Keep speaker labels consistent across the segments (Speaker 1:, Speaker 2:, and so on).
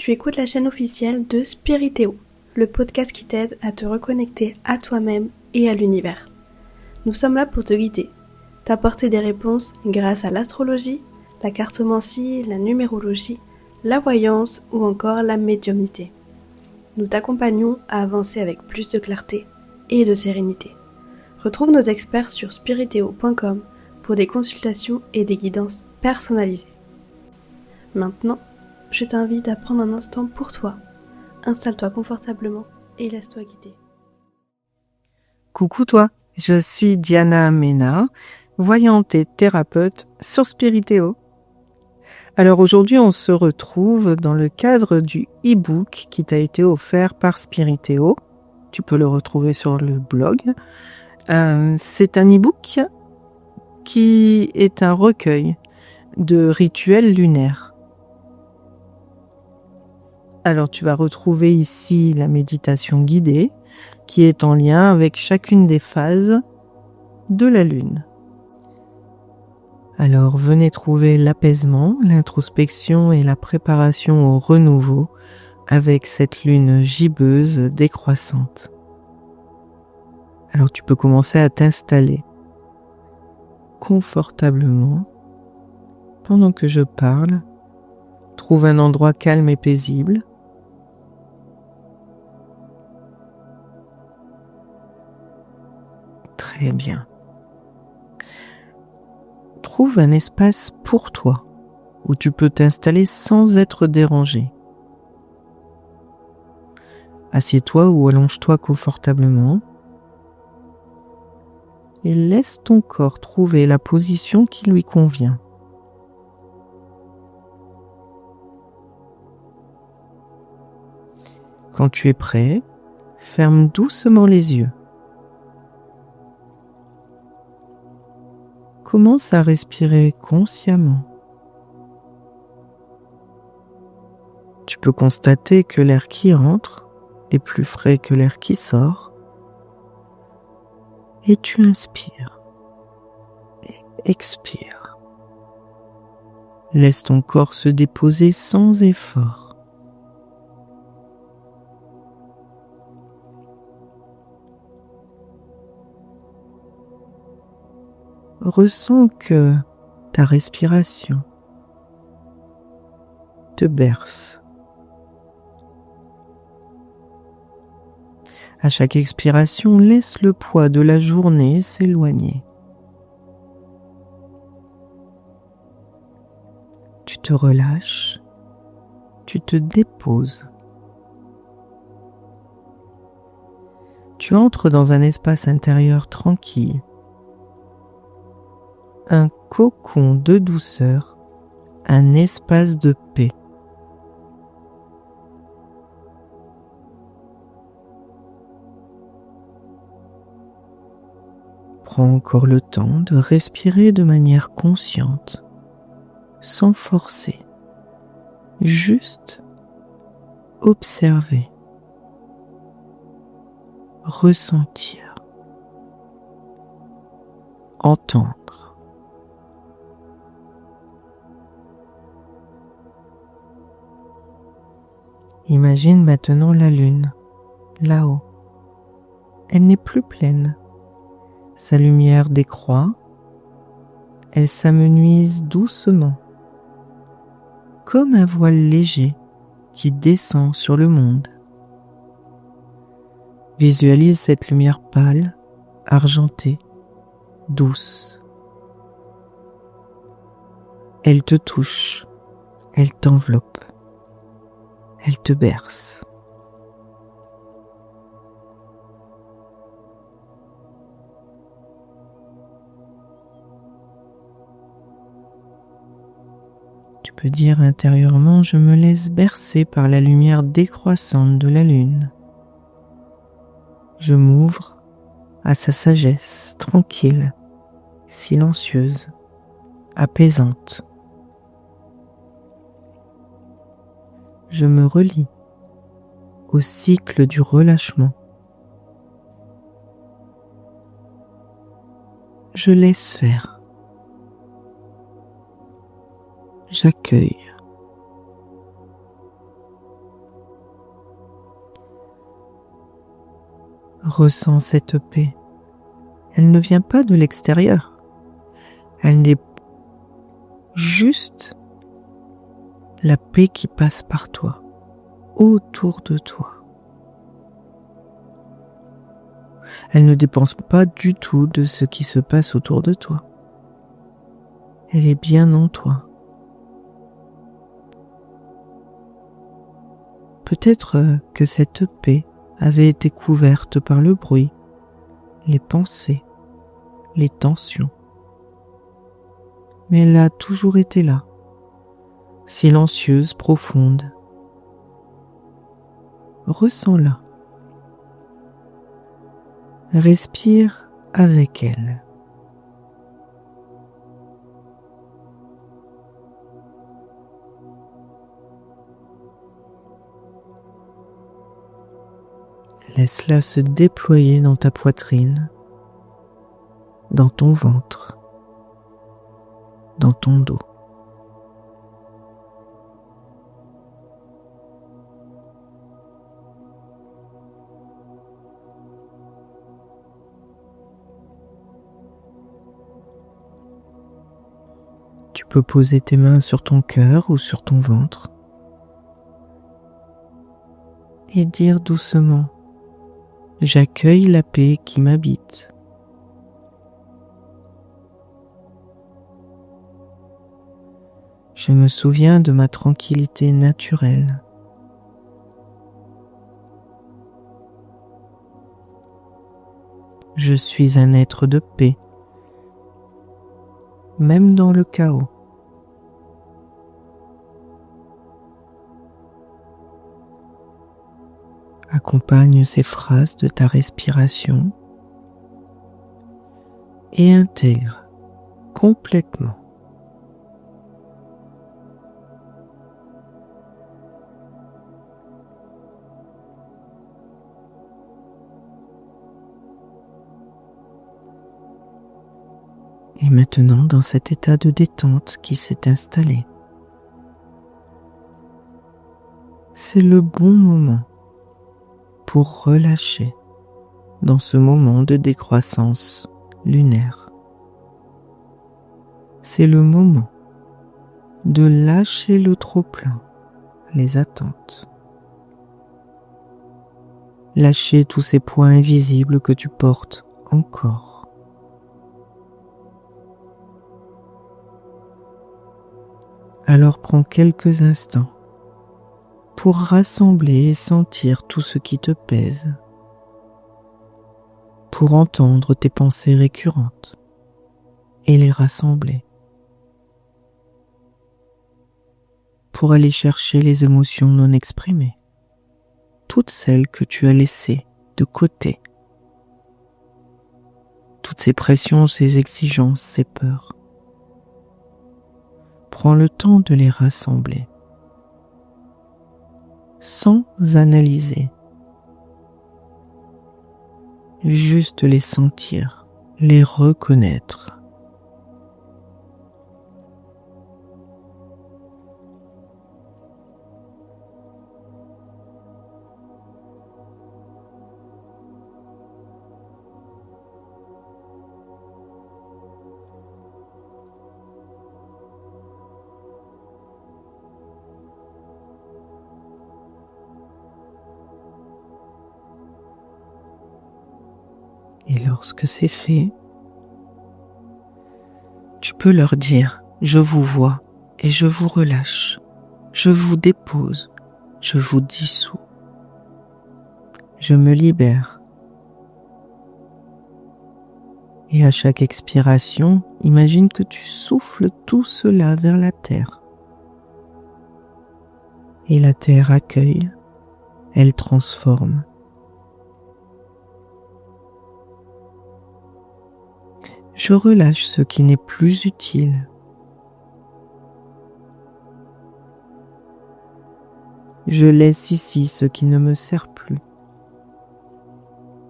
Speaker 1: Tu écoutes la chaîne officielle de Spiritéo, le podcast qui t'aide à te reconnecter à toi-même et à l'univers. Nous sommes là pour te guider, t'apporter des réponses grâce à l'astrologie, la cartomancie, la numérologie, la voyance ou encore la médiumnité. Nous t'accompagnons à avancer avec plus de clarté et de sérénité. Retrouve nos experts sur spiritéo.com pour des consultations et des guidances personnalisées. Maintenant, je t'invite à prendre un instant pour toi. Installe-toi confortablement et laisse-toi guider.
Speaker 2: Coucou toi, je suis Diana Mena, voyante et thérapeute sur Spiritéo. Alors aujourd'hui, on se retrouve dans le cadre du e-book qui t'a été offert par Spiritéo. Tu peux le retrouver sur le blog. C'est un e-book qui est un recueil de rituels lunaires. Alors tu vas retrouver ici la méditation guidée qui est en lien avec chacune des phases de la lune. Alors venez trouver l'apaisement, l'introspection et la préparation au renouveau avec cette lune gibbeuse décroissante. Alors tu peux commencer à t'installer confortablement pendant que je parle. Trouve un endroit calme et paisible. Très bien. Trouve un espace pour toi où tu peux t'installer sans être dérangé. Assieds-toi ou allonge-toi confortablement et laisse ton corps trouver la position qui lui convient. Quand tu es prêt, ferme doucement les yeux. Commence à respirer consciemment. Tu peux constater que l'air qui entre est plus frais que l'air qui sort. Et tu inspires et expires. Laisse ton corps se déposer sans effort. Ressens que ta respiration te berce. À chaque expiration, laisse le poids de la journée s'éloigner. Tu te relâches, tu te déposes. Tu entres dans un espace intérieur tranquille. Un cocon de douceur, un espace de paix. Prends encore le temps de respirer de manière consciente, sans forcer, juste observer, ressentir, entendre. Imagine maintenant la lune, là-haut. Elle n'est plus pleine. Sa lumière décroît. Elle s'amenuise doucement, comme un voile léger qui descend sur le monde. Visualise cette lumière pâle, argentée, douce. Elle te touche, elle t'enveloppe. Elle te berce. Tu peux dire intérieurement, je me laisse bercer par la lumière décroissante de la lune. Je m'ouvre à sa sagesse tranquille, silencieuse, apaisante. Je me relie au cycle du relâchement. Je laisse faire. J'accueille. Ressens cette paix. Elle ne vient pas de l'extérieur. Elle n'est juste la paix qui passe par toi, autour de toi. Elle ne dépend pas du tout de ce qui se passe autour de toi. Elle est bien en toi. Peut-être que cette paix avait été couverte par le bruit, les pensées, les tensions. Mais elle a toujours été là, silencieuse, profonde. Ressens-la. Respire avec elle. Laisse-la se déployer dans ta poitrine, dans ton ventre, dans ton dos. Tu peux poser tes mains sur ton cœur ou sur ton ventre et dire doucement: j'accueille la paix qui m'habite. Je me souviens de ma tranquillité naturelle. Je suis un être de paix, même dans le chaos. Accompagne ces phrases de ta respiration et intègre complètement. Et maintenant, dans cet état de détente qui s'est installé, c'est le bon moment pour relâcher dans ce moment de décroissance lunaire. C'est le moment de lâcher le trop-plein, les attentes. Lâcher tous ces poids invisibles que tu portes encore. Alors prends quelques instants pour rassembler et sentir tout ce qui te pèse, pour entendre tes pensées récurrentes et les rassembler, pour aller chercher les émotions non exprimées, toutes celles que tu as laissées de côté, toutes ces pressions, ces exigences, ces peurs. Prends le temps de les rassembler, sans analyser, juste les sentir, les reconnaître. Et lorsque c'est fait, tu peux leur dire: je vous vois et je vous relâche, je vous dépose, je vous dissous, je me libère. Et à chaque expiration, imagine que tu souffles tout cela vers la terre. Et la terre accueille, elle transforme. Je relâche ce qui n'est plus utile. Je laisse ici ce qui ne me sert plus.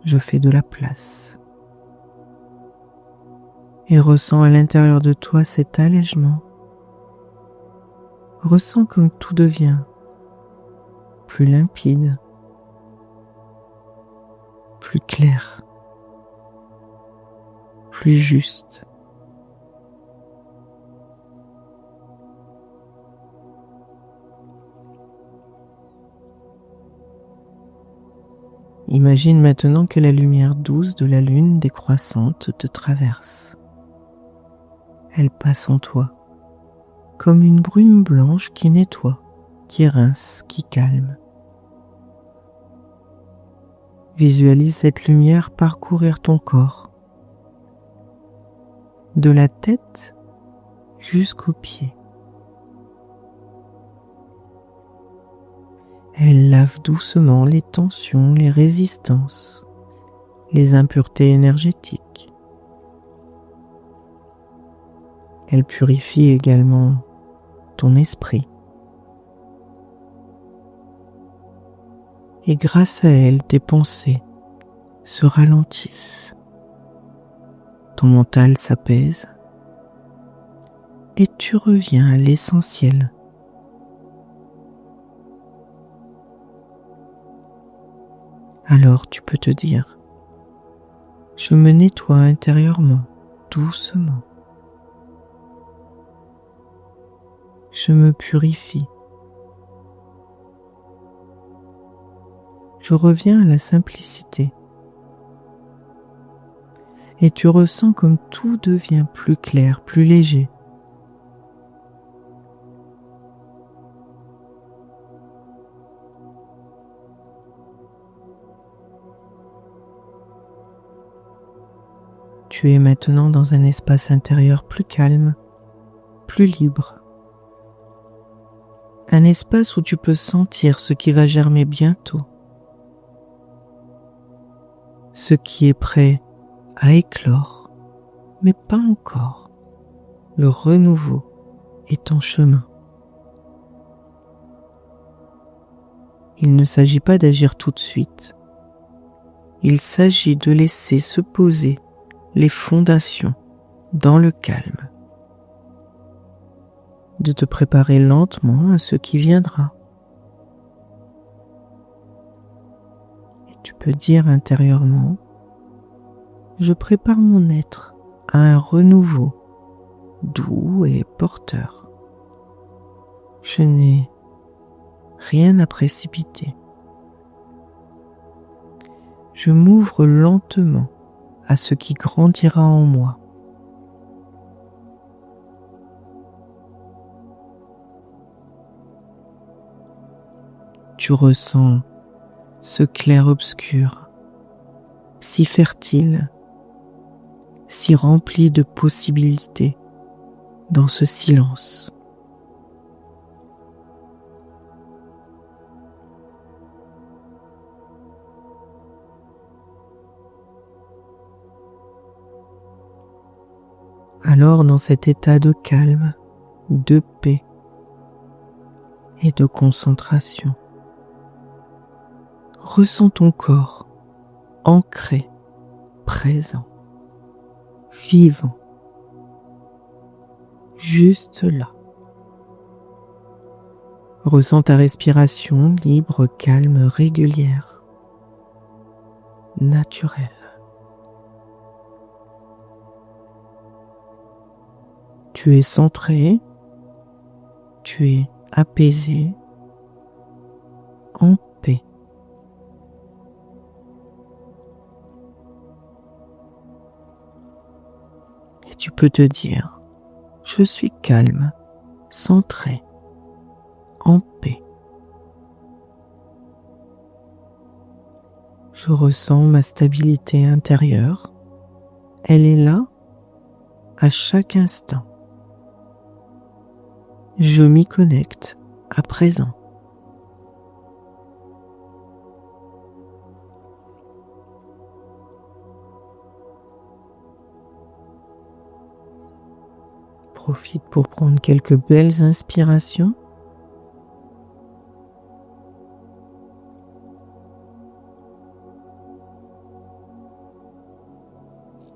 Speaker 2: Je fais de la place. Et ressens à l'intérieur de toi cet allègement. Ressens comme tout devient plus limpide, plus clair, plus juste. Imagine maintenant que la lumière douce de la lune décroissante te traverse. Elle passe en toi, comme une brume blanche qui nettoie, qui rince, qui calme. Visualise cette lumière parcourir ton corps, de la tête jusqu'aux pieds. Elle lave doucement les tensions, les résistances, les impuretés énergétiques. Elle purifie également ton esprit. Et grâce à elle, tes pensées se ralentissent. Ton mental s'apaise et tu reviens à l'essentiel. Alors tu peux te dire, je me nettoie intérieurement, doucement. Je me purifie. Je reviens à la simplicité. Et tu ressens comme tout devient plus clair, plus léger. Tu es maintenant dans un espace intérieur plus calme, plus libre. Un espace où tu peux sentir ce qui va germer bientôt, ce qui est prêt à éclore, mais pas encore. Le renouveau est en chemin. Il ne s'agit pas d'agir tout de suite. Il s'agit de laisser se poser les fondations dans le calme, de te préparer lentement à ce qui viendra. Et tu peux dire intérieurement, je prépare mon être à un renouveau doux et porteur. Je n'ai rien à précipiter. Je m'ouvre lentement à ce qui grandira en moi. Tu ressens ce clair-obscur, si fertile, si rempli de possibilités dans ce silence. Alors, dans cet état de calme, de paix et de concentration, ressens ton corps ancré, présent, vivant, juste là. Ressens ta respiration libre, calme, régulière, naturelle. Tu es centré, tu es apaisé, en paix. Et tu peux te dire, je suis calme, centré, en paix. Je ressens ma stabilité intérieure. Elle est là à chaque instant. Je m'y connecte à présent. Profite pour prendre quelques belles inspirations.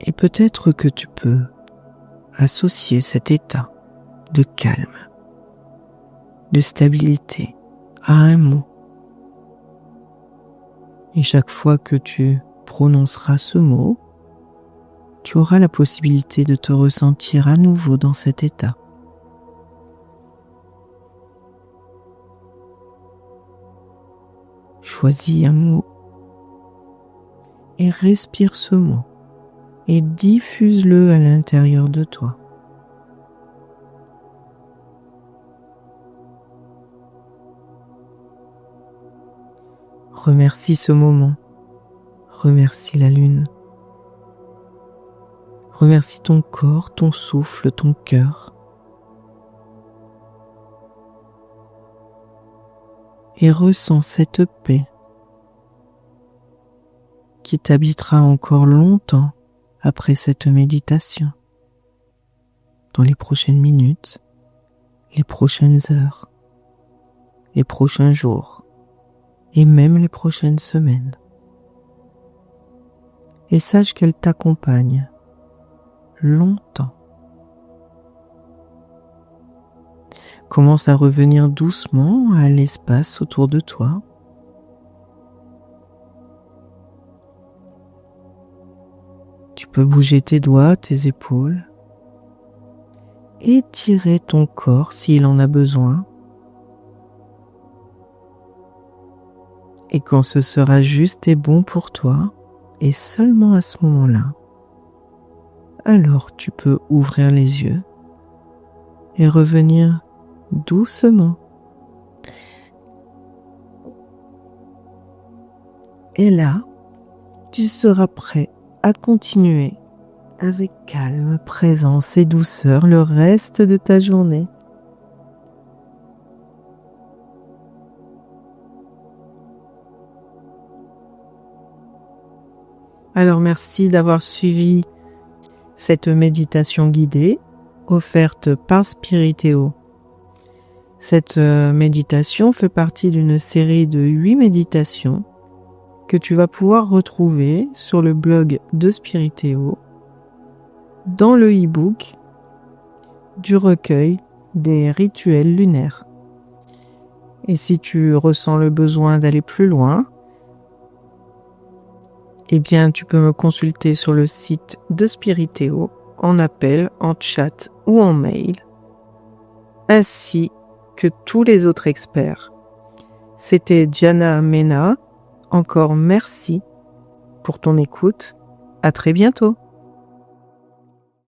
Speaker 2: Et peut-être que tu peux associer cet état de calme, de stabilité à un mot. Et chaque fois que tu prononceras ce mot, tu auras la possibilité de te ressentir à nouveau dans cet état. Choisis un mot et respire ce mot et diffuse-le à l'intérieur de toi. Remercie ce moment, remercie la lune, remercie ton corps, ton souffle, ton cœur. Et ressens cette paix qui t'habitera encore longtemps après cette méditation, dans les prochaines minutes, les prochaines heures, les prochains jours et même les prochaines semaines. Et sache qu'elle t'accompagne longtemps. Commence à revenir doucement à l'espace autour de toi. Tu peux bouger tes doigts, tes épaules, étirer ton corps s'il en a besoin. Et quand ce sera juste et bon pour toi, et seulement à ce moment-là, alors tu peux ouvrir les yeux et revenir doucement. Et là, tu seras prêt à continuer avec calme, présence et douceur le reste de ta journée. Alors merci d'avoir suivi cette méditation guidée offerte par Spiritéo. Cette méditation fait partie d'une série de 8 méditations que tu vas pouvoir retrouver sur le blog de Spiritéo dans le e-book du recueil des rituels lunaires. Et si tu ressens le besoin d'aller plus loin, eh bien tu peux me consulter sur le site de Spiritéo en appel, en chat ou en mail, ainsi que tous les autres experts. C'était Diana Mena. Encore merci pour ton écoute. À très bientôt.